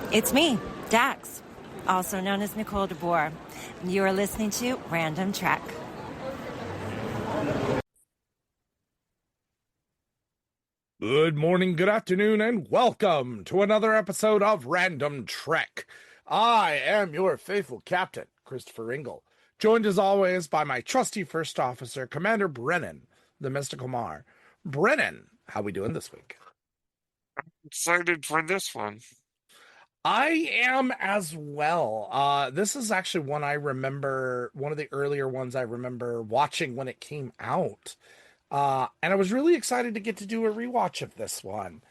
It's me, Dax, also known as Nicole DeBoer. You are listening to Random Trek. Good morning, good afternoon, and welcome to another episode of Random Trek. I am your faithful captain, Christopher Ingle, joined as always by my trusty first officer, Commander Brennan, the Mystical Mar. Brennan, how we doing this week? Excited for this one. I am as well. This is actually one I remember, one of the earlier ones I remember watching when it came out. And I was really excited to get to do a rewatch of this one.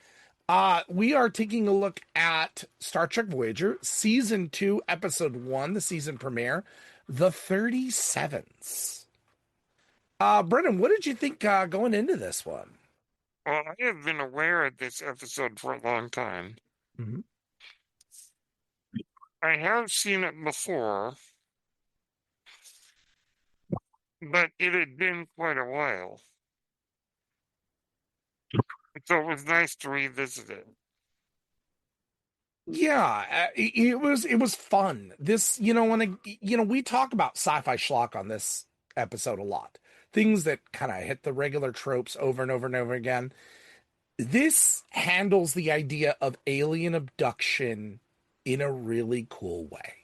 We are taking a look at Star Trek Voyager, Season 2, Episode 1, the season premiere, The 37s. Brennan, what did you think going into this one? Well, I have been aware of this episode for a long time. Mm-hmm. I have seen it before, but it had been quite a while. So it was nice to revisit it. Yeah, it was fun. This, we talk about sci-fi schlock on this episode a lot. Things that kind of hit the regular tropes over and over and over again. This handles the idea of alien abduction in a really cool way.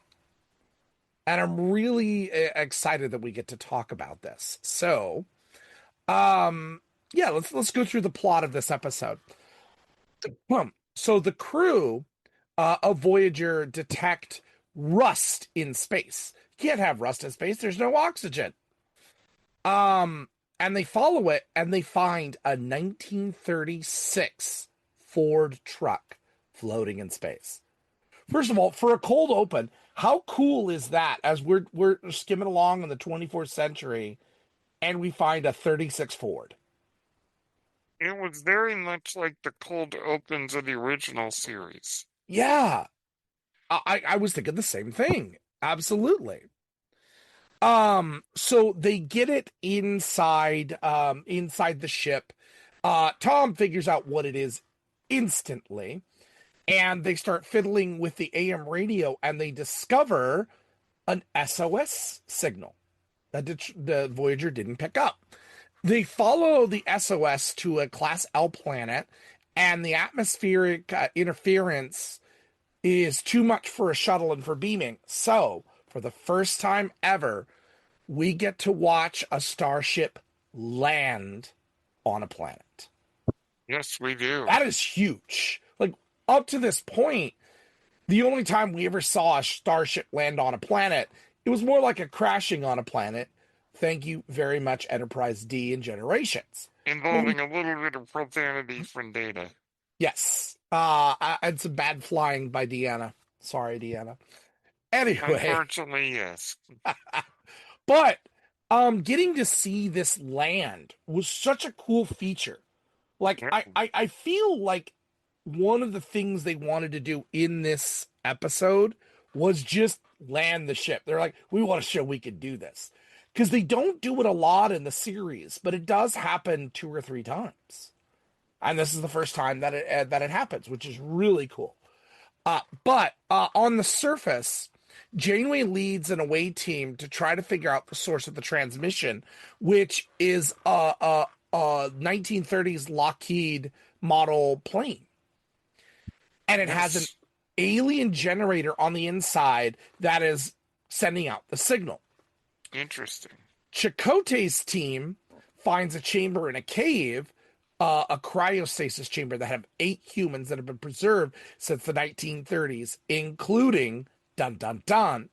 And I'm really excited that we get to talk about this. So, let's go through the plot of this episode. So the crew of Voyager detect rust in space. You can't have rust in space. There's no oxygen. And they follow it and they find a 1936 Ford truck floating in space. First of all, for a cold open, how cool is that as we're skimming along in the 24th century and we find a 36 Ford? It was very much like the cold opens of the original series. Yeah. I was thinking the same thing. Absolutely. So they get it inside the ship. Tom figures out what it is instantly, and they start fiddling with the AM radio, and they discover an SOS signal that the Voyager didn't pick up. They follow the SOS to a Class L planet, and the atmospheric interference is too much for a shuttle and for beaming. So, for the first time ever, we get to watch a starship land on a planet. Yes, we do. That is huge. Like, up to this point, the only time we ever saw a starship land on a planet, it was more like a crashing on a planet. Thank you very much, Enterprise D and Generations. Involving a little bit of profanity from Data. Yes. And some bad flying by Deanna. Sorry, Deanna. Anyway. Unfortunately, yes. But getting to see this land was such a cool feature. Like, Yep. I feel like one of the things they wanted to do in this episode was just land the ship. They're like, we want to show we can do this. Because they don't do it a lot in the series, but it does happen 2 or 3 times. And this is the first time that it happens, which is really cool. But on the surface, Janeway leads an away team to try to figure out the source of the transmission, which is a 1930s Lockheed model plane. And it has an alien generator on the inside that is sending out the signal. Interesting. Chakotay's team finds a chamber in a cave, a cryostasis chamber that have 8 humans that have been preserved since the 1930s, including, dun dun dun,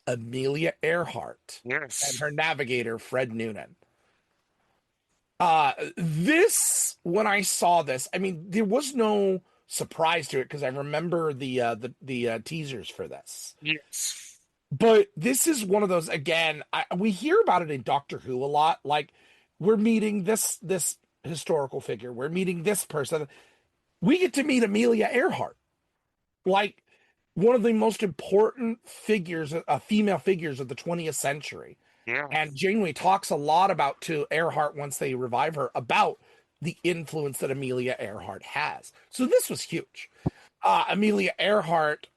Amelia Earhart. Yes. And her navigator, Fred Noonan. When I saw this, I mean, there was no surprise to it because I remember the teasers for this. Yes. But this is one of those, again, we hear about it in Doctor Who a lot. Like, we're meeting this historical figure. We're meeting this person. We get to meet Amelia Earhart. Like, one of the most important figures, female figures of the 20th century. Yeah. And Janeway talks a lot to Earhart once they revive her about the influence that Amelia Earhart has. So this was huge. Amelia Earhart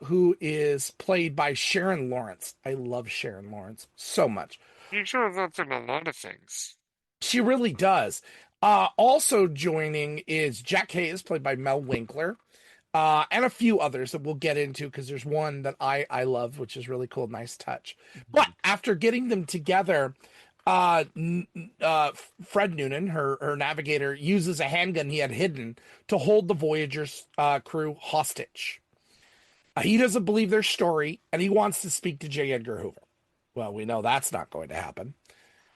who is played by Sharon Lawrence. I love Sharon Lawrence so much. He shows up in a lot of things. She really does. Also joining is Jack Hayes, played by Mel Winkler, and a few others that we'll get into because there's one that I love, which is really cool, nice touch. But after getting them together, Fred Noonan, her navigator, uses a handgun he had hidden to hold the Voyager's crew hostage. He doesn't believe their story, and he wants to speak to J. Edgar Hoover. Well, we know that's not going to happen.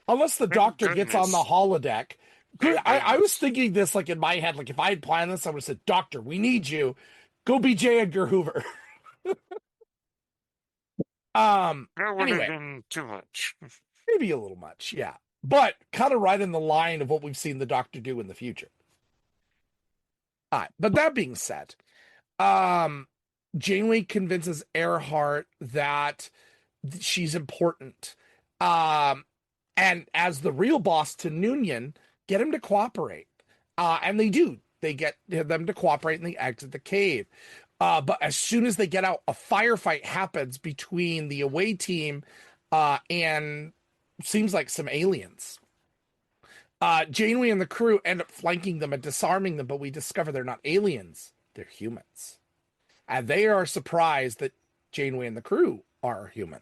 Unless the Thank doctor gets on the goodness. holodeck. Thank I was goodness. thinking this like in my head, like if I had planned this, I would have said, Doctor, we need you. Go be J. Edgar Hoover. That would have Anyway, been too much. maybe a little much, yeah. But kind of right in the line of what we've seen the doctor do in the future. All right, but that being said, um, Janeway convinces Earhart that she's important. Um, and as the real boss to Noonan, get him to cooperate. And they do. They get them to cooperate and they exit the cave. But as soon as they get out, a firefight happens between the away team and seems like some aliens. Janeway and the crew end up flanking them and disarming them, but we discover they're not aliens, they're humans. And they are surprised that Janeway and the crew are human.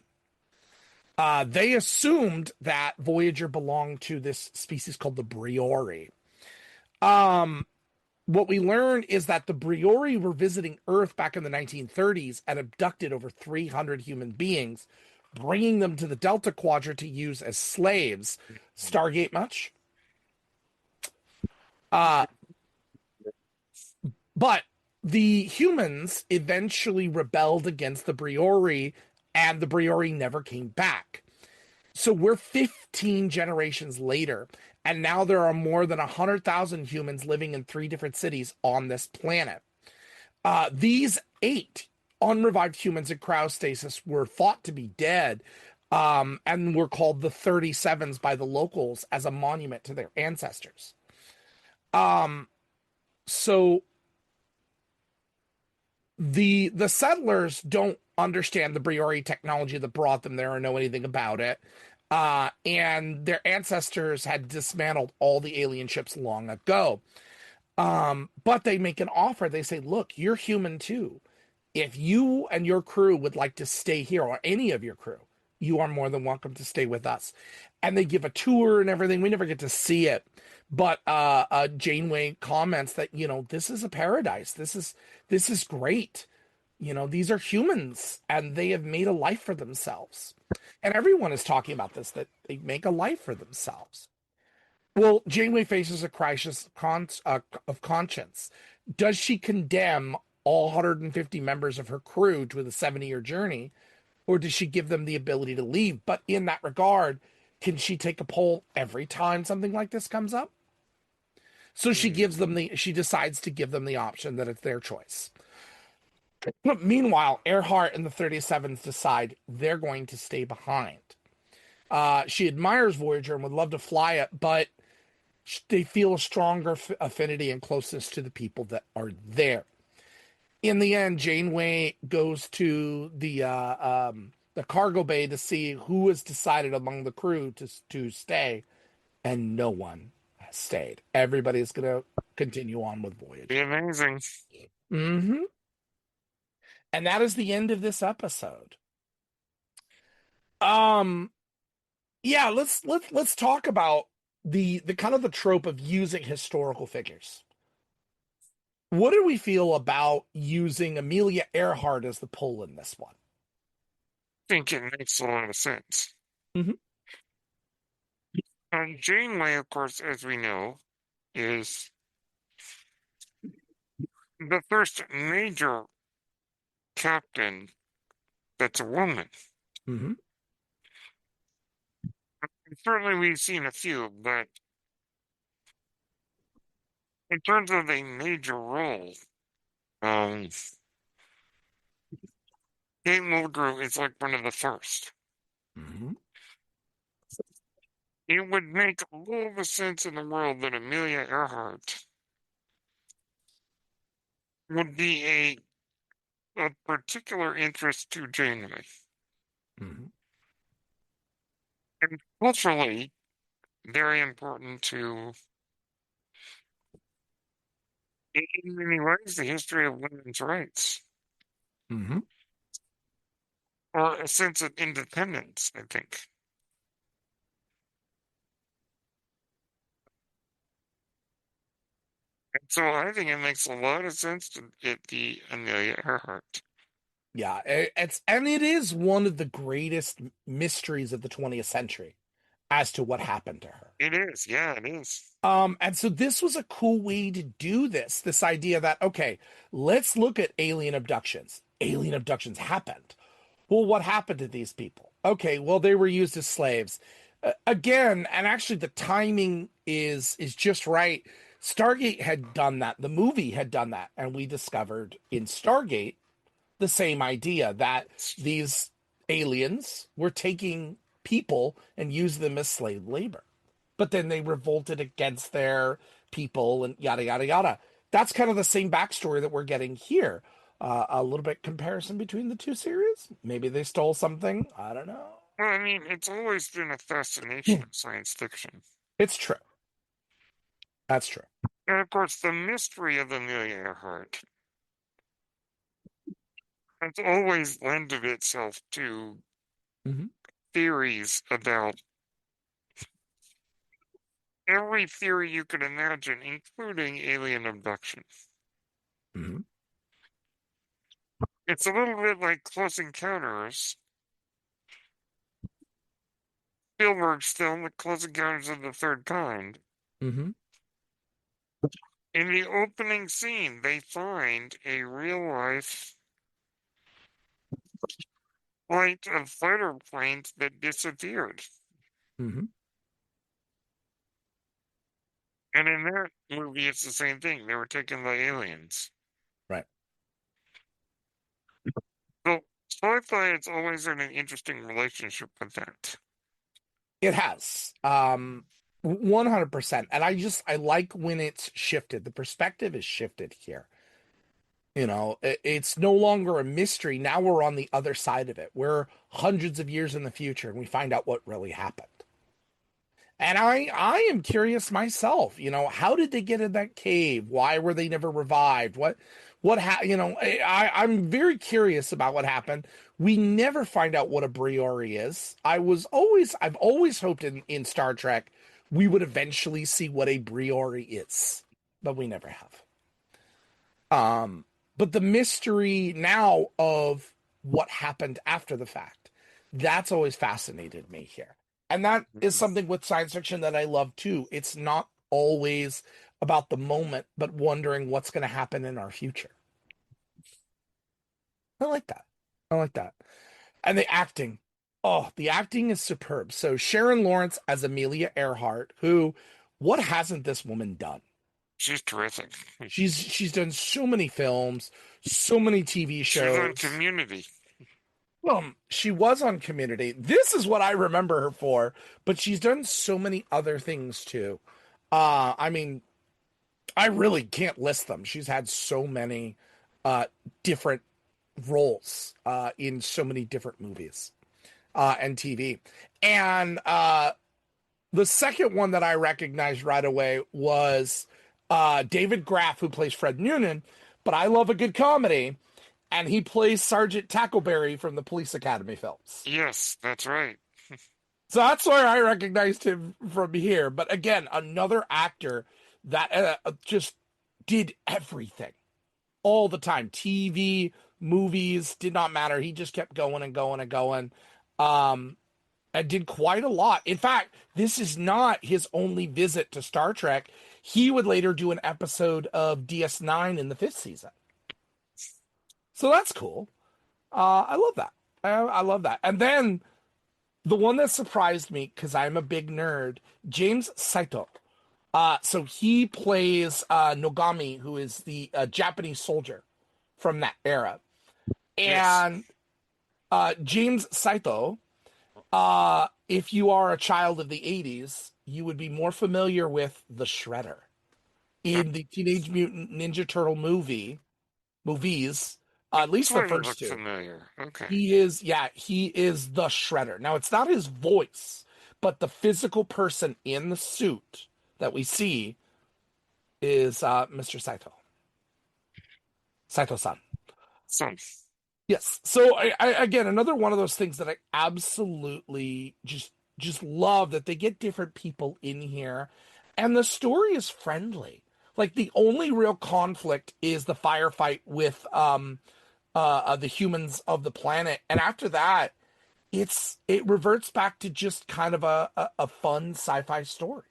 They assumed that Voyager belonged to this species called the Briori. What we learn is that the Briori were visiting Earth back in the 1930s and abducted over 300 human beings, bringing them to the Delta Quadrant to use as slaves. Stargate much? But the humans eventually rebelled against the Briori, and the Briori never came back. So we're 15 generations later, and now there are more than 100,000 humans living in 3 different cities on this planet. These 8 unrevived humans in cryostasis were thought to be dead, and were called the 37s by the locals as a monument to their ancestors. So the settlers don't understand the Briori technology that brought them there or know anything about it. And their ancestors had dismantled all the alien ships long ago. But they make an offer. They say, look, you're human too. If you and your crew would like to stay here, or any of your crew, you are more than welcome to stay with us. And they give a tour and everything. We never get to see it. But Janeway comments that, this is a paradise. This is great. These are humans and they have made a life for themselves. And everyone is talking about this, that they make a life for themselves. Well, Janeway faces a crisis of conscience. Does she condemn all 150 members of her crew to the 70-year journey, or does she give them the ability to leave? But in that regard, can she take a poll every time something like this comes up? So she decides to give them the option that it's their choice. Meanwhile, Earhart and the 37s decide they're going to stay behind. She admires Voyager and would love to fly it, but they feel a stronger affinity and closeness to the people that are there. In the end, Janeway goes to the cargo bay to see who has decided among the crew to stay, and no one has stayed. Everybody's going to continue on with Voyager. Be amazing. Mm-hmm. And that is the end of this episode. Yeah, let's talk about the kind of the trope of using historical figures. What do we feel about using Amelia Earhart as the pull in this one? I think it makes a lot of sense. Mhm. Janeway, of course, as we know, is the first major captain that's a woman. Mm-hmm. Certainly, we've seen a few, but in terms of a major role, Kate Mulgrew is like one of the first. Mm-hmm. It would make all the sense in the world that Amelia Earhart would be a of particular interest to Janeway. Mm-hmm. And culturally, very important to, in many ways, the history of women's rights, Mm-hmm. or a sense of independence, I think. And so I think it makes a lot of sense to it be Amelia Earhart. Yeah, it is one of the greatest mysteries of the 20th century as to what happened to her. It is, yeah, it is. And so this was a cool way to do this idea that, okay, let's look at alien abductions. Alien abductions happened. Well, what happened to these people? Okay, well, they were used as slaves. Again, and actually the timing is just right. Stargate had done that. The movie had done that. And we discovered in Stargate the same idea that these aliens were taking people and use them as slave labor. But then they revolted against their people and yada, yada, yada. That's kind of the same backstory that we're getting here. A little bit comparison between the two series. Maybe they stole something. I don't know. Well, I mean, it's always been a fascination of science fiction. It's true. That's true. And of course, the mystery of Amelia Earhart has always lended itself to Mm-hmm. theories about every theory you could imagine, including alien abduction. Mm-hmm. It's a little bit like Close Encounters, Spielberg's film, The Close Encounters of the Third Kind. Mm-hmm. In the opening scene, they find a real-life flight of fighter planes that disappeared. Mm-hmm. And in that movie, it's the same thing. They were taken by aliens. Right. So sci-fi has always had an interesting relationship with that. It has. 100%. And I like when it's shifted. The perspective is shifted here. You know, it's no longer a mystery. Now we're on the other side of it. We're hundreds of years in the future and we find out what really happened. And I am curious myself, you know, how did they get in that cave? Why were they never revived? You know, I'm very curious about what happened. We never find out what a Briori is. I've always hoped in Star Trek we would eventually see what a Briori is, but we never have. But the mystery now of what happened after the fact, that's always fascinated me here. And that is something with science fiction that I love too. It's not always about the moment, but wondering what's going to happen in our future. I like that. I like that. And the acting. Oh, the acting is superb. So Sharon Lawrence as Amelia Earhart, who, what hasn't this woman done? She's terrific. She's done so many films, so many TV She's on shows. Community. Well, she was on Community. This is what I remember her for, but she's done so many other things too. I mean, I really can't list them. She's had so many different roles in so many different movies and TV. And the second one that I recognized right away was David Graff, who plays Fred Noonan, but I love a good comedy. And he plays Sergeant Tackleberry from the Police Academy films. Yes, that's right. So that's where I recognized him from here. But again, another actor that just did everything all the time. TV, movies, did not matter. He just kept going and going and going. And did quite a lot. In fact, this is not his only visit to Star Trek. He would later do an episode of DS9 in the 5th season. So that's cool. I love that. I love that. And then the one that surprised me, because I'm a big nerd, James Saito. So he plays Nogami, who is the Japanese soldier from that era. And James Saito, if you are a child of the 80s, you would be more familiar with the Shredder in the Teenage Mutant Ninja Turtle movies. At That's least the why he first looked two. familiar. Okay. He is the Shredder. Now, it's not his voice, but the physical person in the suit that we see is Mr. Saito-san. So, Yes. So again, another one of those things that I absolutely just love, that they get different people in here, and the story is friendly. Like, the only real conflict is the firefight with the humans of the planet, and after that, it reverts back to just kind of a fun sci-fi story.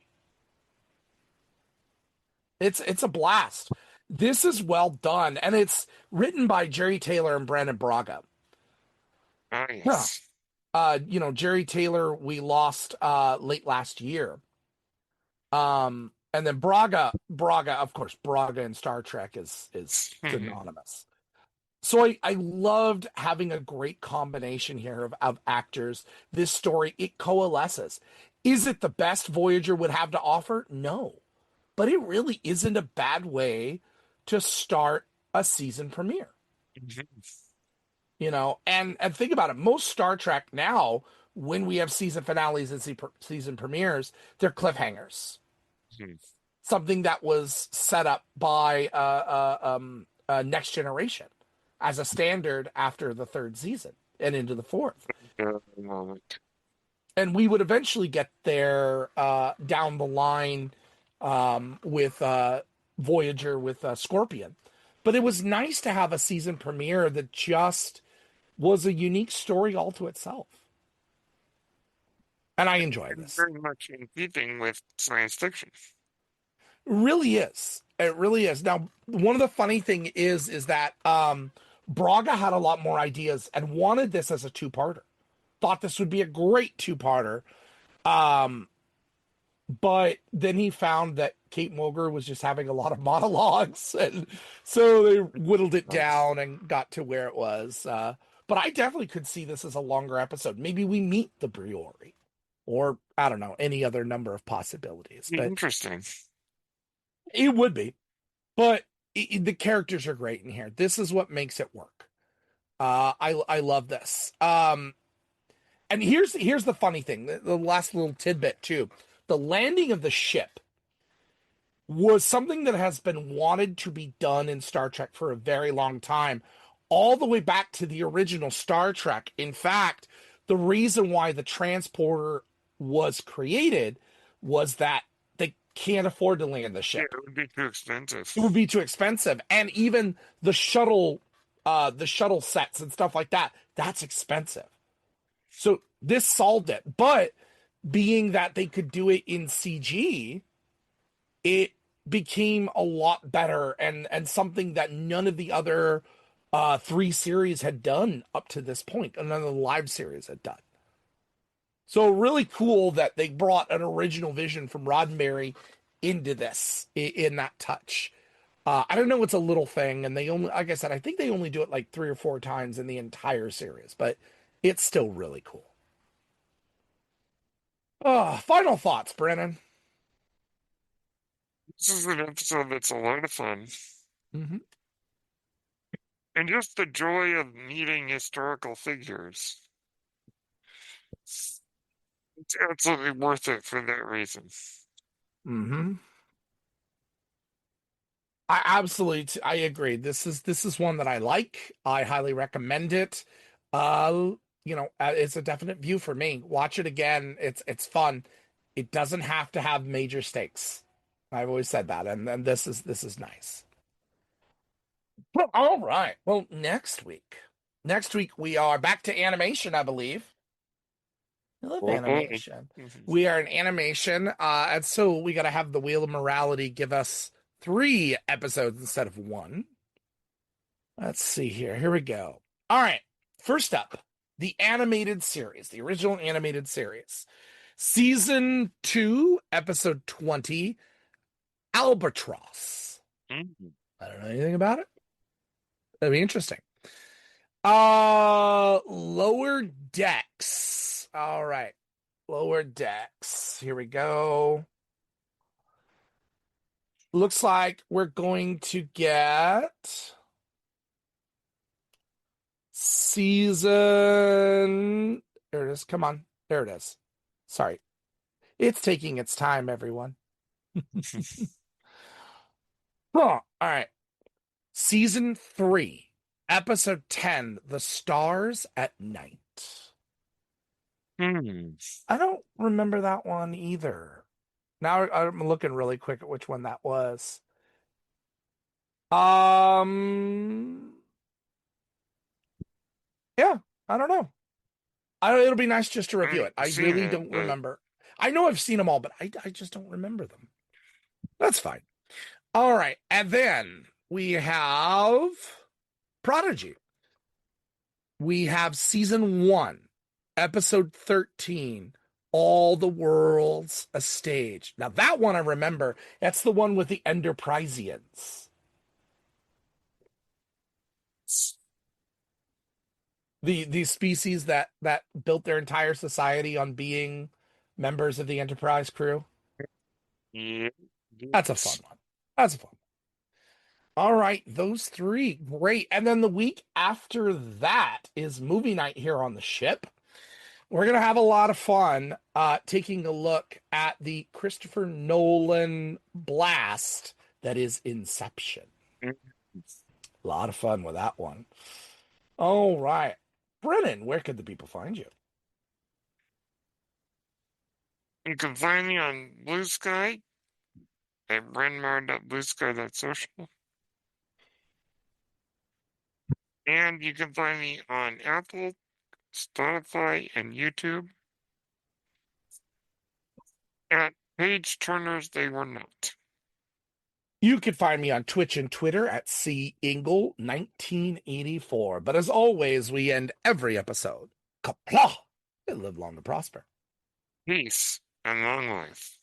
It's a blast. This is well done, and it's written by Jerry Taylor and Brandon Braga. Yeah. nice. Jerry Taylor we lost late last year. And then Braga, of course, Braga in Star Trek is synonymous. So I loved having a great combination here of actors. This story, it coalesces. Is it the best Voyager would have to offer? No. But it really isn't a bad way to start a season premiere. And think about it. Most Star Trek now, when we have season finales and season premieres, they're cliffhangers. Something that was set up by Next Generation as a standard after the third season and into the fourth. And we would eventually get there down the line with Voyager with Scorpion. But it was nice to have a season premiere that just was a unique story all to itself. And I enjoy It's this. very much in keeping with science fiction. It really is. It really is. Now, one of the funny thing is that Braga had a lot more ideas and wanted this as a two-parter. Thought this would be a great two-parter. But then he found that Kate Mulgrew was just having a lot of monologues, and so they whittled it down and got to where it was. But I definitely could see this as a longer episode. Maybe we meet the Briori, or I don't know, any other number of possibilities. But Interesting. it would be. But the characters are great in here. This is what makes it work. I love this. And here's the funny thing. The last little tidbit too. The landing of the ship was something that has been wanted to be done in Star Trek for a very long time, all the way back to the original Star Trek. In fact, the reason why the transporter was created was that they can't afford to land the Yeah, ship. it would be too expensive. It would be too expensive. And even the shuttle sets and stuff like that, that's expensive. So this solved it. But being that they could do it in CG, it became a lot better and something that none of the other three series had done up to this point. None of the live series had done. So really cool that they brought an original vision from Roddenberry into this in that touch. I don't know, it's a little thing, and they only, like I said, I think they only do it like 3 or 4 times in the entire series, but it's still really cool. Final thoughts, Brennan. This is an episode that's a lot of fun. Mm-hmm. And just the joy of meeting historical figures. It's absolutely worth it for that reason. Mm-hmm. I agree. This is one that I like. I highly recommend it. It's a definite view for me. Watch it again. It's fun. It doesn't have to have major stakes. I've always said that, and then this is nice. Well, all right. Well, next week we are back to animation, I believe. I love Oh boy. animation. We are in animation, and so we got to have the Wheel of Morality give us 3 episodes instead of 1. Let's see here. Here we go. All right. First up, the animated series, the original animated series. Season 2, episode 20, Albatross. Mhm. I don't know anything about it. That'd be interesting. Lower Decks. All right. Lower Decks. Here we go. Looks like we're going to get season. There it is. Come on. There it is. Sorry. It's taking its time, everyone. All right. Season 3, episode 10, The Stars at Night. I don't remember that one either. Now I'm looking really quick at which one that was. Yeah, I don't know. It'll be nice just to review it. I seen really it, don't but remember. I know I've seen them all, but I just don't remember them. That's fine. All right. And then we have Prodigy. We have season 1, episode 13, All the World's a Stage. Now, that one I remember. That's the one with the Enterprisians. The species that built their entire society on being members of the Enterprise crew. yeah. That's a fun one. That's a fun one. All right, those 3, great. And then the week after that is movie night here on the ship. We're gonna have a lot of fun taking a look at the Christopher Nolan blast that is Inception. A lot of fun with that one. All right. Brennan, where could the people find you? You can find me on Blue Sky at brennmar.bluesky.social. And you can find me on Apple, Spotify, and YouTube at Page Turners They Were Not. You can find me on Twitch and Twitter at CIngle1984. But as always, we end every episode. Kapla! And live long and prosper. Peace and long life.